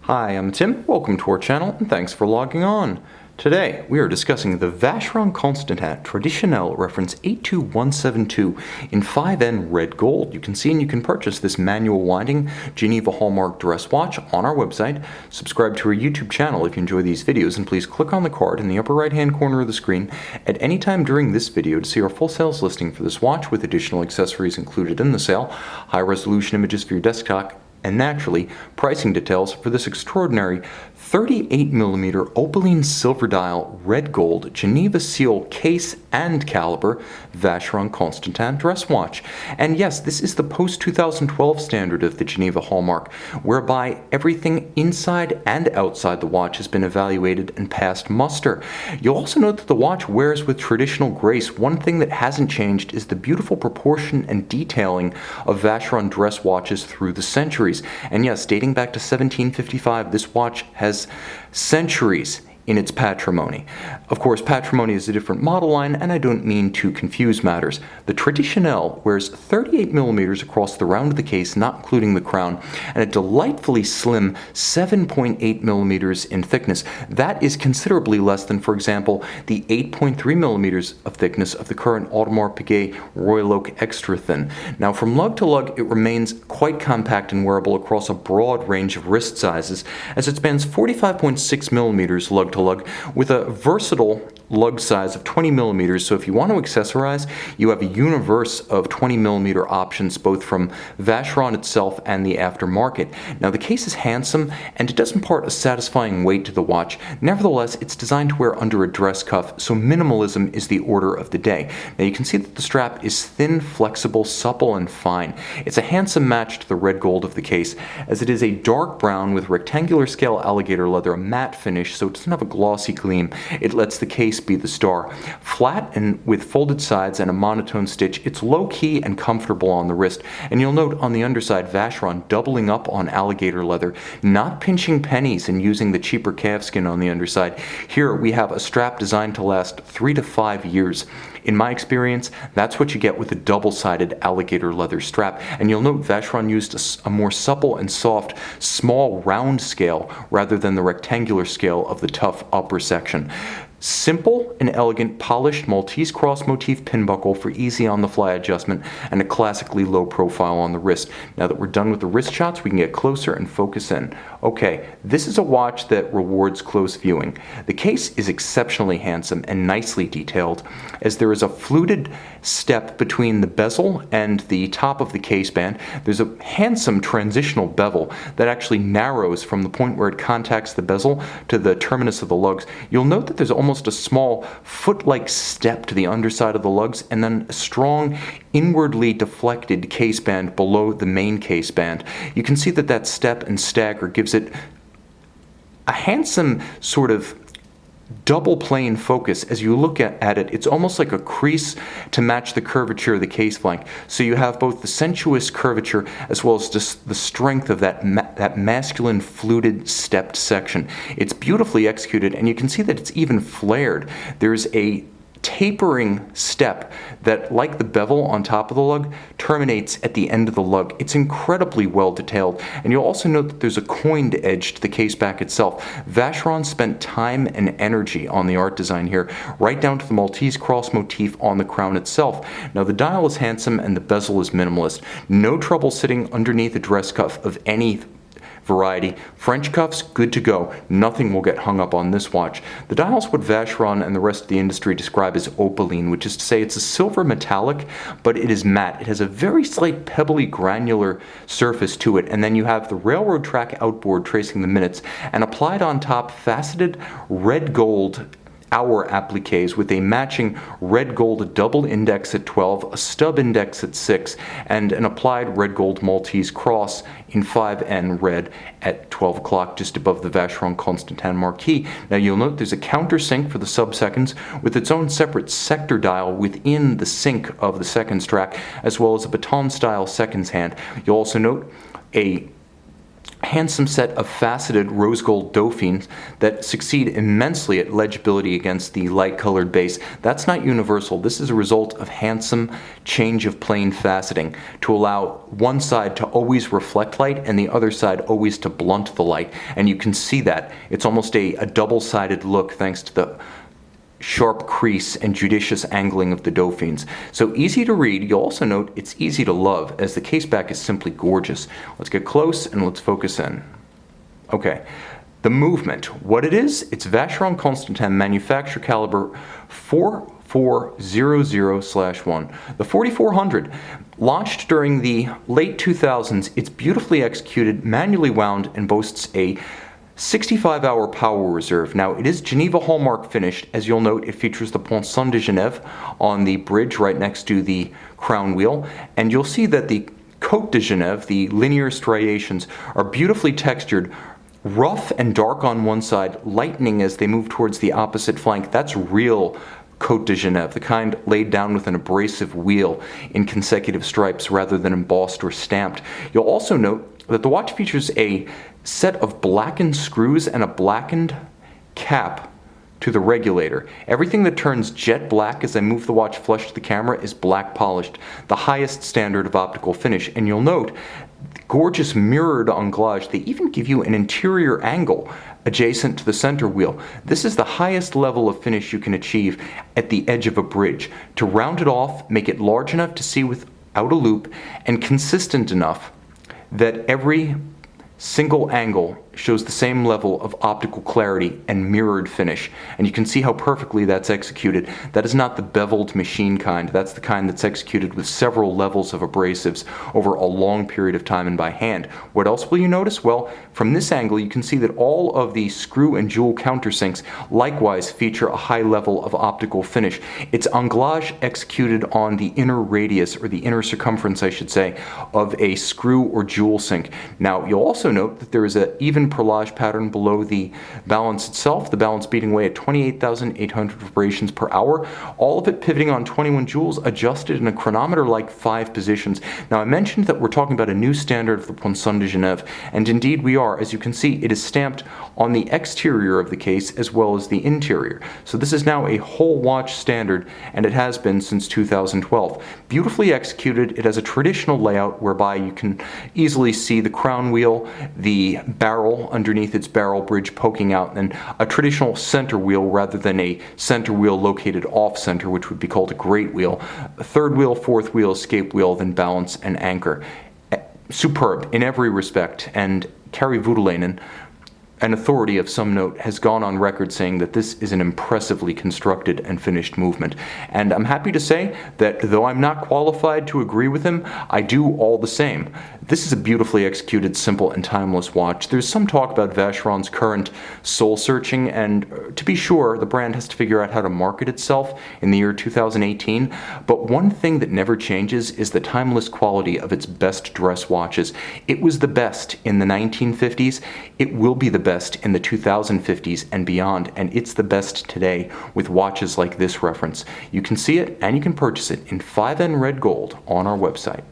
Hi, I'm Tim. Welcome to our channel and thanks for logging on. Today we are discussing the Vacheron Constantin Traditionnelle reference 82172 in 5N red gold. You can see and you can purchase this manual winding Geneva hallmark dress watch on our website. Subscribe to our YouTube channel if you enjoy these videos, and please click on the card in the upper right hand corner of the screen at any time during this video to see our full sales listing for this watch with additional accessories included in the sale, high resolution images for your desktop, and naturally, pricing details for this extraordinary 38mm opaline silver dial red gold Geneva seal case and caliber Vacheron Constantin dress watch. And yes, this is the post-2012 standard of the Geneva hallmark, whereby everything inside and outside the watch has been evaluated and passed muster. You'll also note that the watch wears with traditional grace. One thing that hasn't changed is the beautiful proportion and detailing of Vacheron dress watches through the centuries. And yes, dating back to 1755, this watch has centuries in its patrimony. Of course, Patrimony is a different model line, and I don't mean to confuse matters. The Traditionnelle wears 38mm across the round of the case, not including the crown, and a delightfully slim 7.8mm in thickness. That is considerably less than, for example, the 8.3mm of thickness of the current Audemars Piguet Royal Oak Extra Thin. Now, from lug to lug, it remains quite compact and wearable across a broad range of wrist sizes, as it spans 45.6mm lug to lug with a versatile lug size of 20mm. So if you want to accessorize, you have a universe of 20mm options both from Vacheron itself and the aftermarket. Now, the case is handsome and it does impart a satisfying weight to the watch. Nevertheless, it's designed to wear under a dress cuff, so minimalism is the order of the day. Now, you can see that the strap is thin, flexible, supple, and fine. It's a handsome match to the red gold of the case, as it is a dark brown with rectangular scale alligator leather, a matte finish, so it doesn't have a glossy gleam. It lets the case be the star. Flat and with folded sides and a monotone stitch, it's low-key and comfortable on the wrist. And you'll note on the underside, Vacheron doubling up on alligator leather, not pinching pennies and using the cheaper calfskin on the underside. Here we have a strap designed to last 3 to 5 years. In my experience, that's what you get with a double-sided alligator leather strap. And you'll note Vacheron used a more supple and soft, small round scale rather than the rectangular scale of the tough upper section. Simple and elegant polished Maltese cross motif pin buckle for easy on-the-fly adjustment, and a classically low profile on the wrist. Now that we're done with the wrist shots, we can get closer and focus in. Okay, this is a watch that rewards close viewing. The case is exceptionally handsome and nicely detailed, as there is a fluted step between the bezel and the top of the case band. There's a handsome transitional bevel that actually narrows from the point where it contacts the bezel to the terminus of the lugs. You'll note that there's almost a small foot-like step to the underside of the lugs, and then a strong inwardly deflected case band below the main case band. You can see that that step and stagger gives it a handsome sort of double plane focus. As you look at it, it's almost like a crease to match the curvature of the case flank. So you have both the sensuous curvature as well as just the strength of that masculine fluted stepped section. It's beautifully executed, and you can see that it's even flared. There's a tapering step that, like the bevel on top of the lug, terminates at the end of the lug. It's incredibly well detailed, and you'll also note that there's a coined edge to the case back itself. Vacheron spent time and energy on the art design here, right down to the Maltese cross motif on the crown itself. Now, the dial is handsome and the bezel is minimalist. No trouble sitting underneath a dress cuff of any variety. French cuffs, good to go. Nothing will get hung up on this watch. The dial is what Vacheron and the rest of the industry describe as opaline, which is to say it's a silver metallic, but it is matte. It has a very slight pebbly granular surface to it, and then you have the railroad track outboard tracing the minutes, and applied on top faceted red gold hour appliques with a matching red gold double index at 12, a stub index at 6, and an applied red gold Maltese cross in 5N red at 12 o'clock just above the Vacheron Constantin marquee. Now, you'll note there's a countersink for the sub-seconds with its own separate sector dial within the sync of the seconds track, as well as a baton style seconds hand. You'll also note a handsome set of faceted rose gold dauphines that succeed immensely at legibility against the light-colored base. That's not universal. This is a result of handsome change of plane faceting to allow one side to always reflect light and the other side always to blunt the light. And you can see that. It's almost a double-sided look thanks to the sharp crease and judicious angling of the dauphines. So easy to read. You'll also note it's easy to love, as the case back is simply gorgeous. Let's get close and let's focus in. Okay, the movement. What it is, it's Vacheron Constantin manufacture caliber 4400/1. The 4400, launched during the late 2000s, it's beautifully executed, manually wound, and boasts a 65-hour power reserve. Now, it is Geneva hallmark finished. As you'll note, it features the Ponceau de Genève on the bridge right next to the crown wheel. And you'll see that the Côte de Genève, the linear striations, are beautifully textured, rough and dark on one side, lightening as they move towards the opposite flank. That's real Côte de Genève, the kind laid down with an abrasive wheel in consecutive stripes rather than embossed or stamped. You'll also note that the watch features a set of blackened screws and a blackened cap to the regulator. Everything that turns jet black as I move the watch flush to the camera is black polished, the highest standard of optical finish. And you'll note, gorgeous mirrored anglage. They even give you an interior angle adjacent to the center wheel. This is the highest level of finish you can achieve at the edge of a bridge. To round it off, make it large enough to see without a loop, and consistent enough that every single angle shows the same level of optical clarity and mirrored finish. And you can see how perfectly that's executed. That is not the beveled machine kind. That's the kind that's executed with several levels of abrasives over a long period of time and by hand. What else will you notice? Well, from this angle you can see that all of the screw and jewel countersinks likewise feature a high level of optical finish. It's anglage executed on the inner radius, or the inner circumference I should say, of a screw or jewel sink. Now you'll also note that there is an even perlage pattern below the balance itself, the balance beating away at 28,800 vibrations per hour, all of it pivoting on 21 jewels, adjusted in a chronometer-like 5 positions. Now I mentioned that we're talking about a new standard of the Ponceau de Genève, and indeed we are. As you can see, it is stamped on the exterior of the case as well as the interior. So this is now a whole watch standard, and it has been since 2012. Beautifully executed. It has a traditional layout whereby you can easily see the crown wheel, the barrel underneath its barrel bridge poking out, and a traditional center wheel rather than a center wheel located off center, which would be called a great wheel. A third wheel, fourth wheel, escape wheel, then balance and anchor. Superb in every respect, and Kari Voutilainen, an authority of some note, has gone on record saying that this is an impressively constructed and finished movement. And I'm happy to say that though I'm not qualified to agree with him, I do all the same. This is a beautifully executed, simple, and timeless watch. There's some talk about Vacheron's current soul-searching, and to be sure, the brand has to figure out how to market itself in the year 2018, but one thing that never changes is the timeless quality of its best dress watches. It was the best in the 1950s, it will be the best in the 2050s and beyond, and it's the best today with watches like this reference. You can see it and you can purchase it in 5N red gold on our website.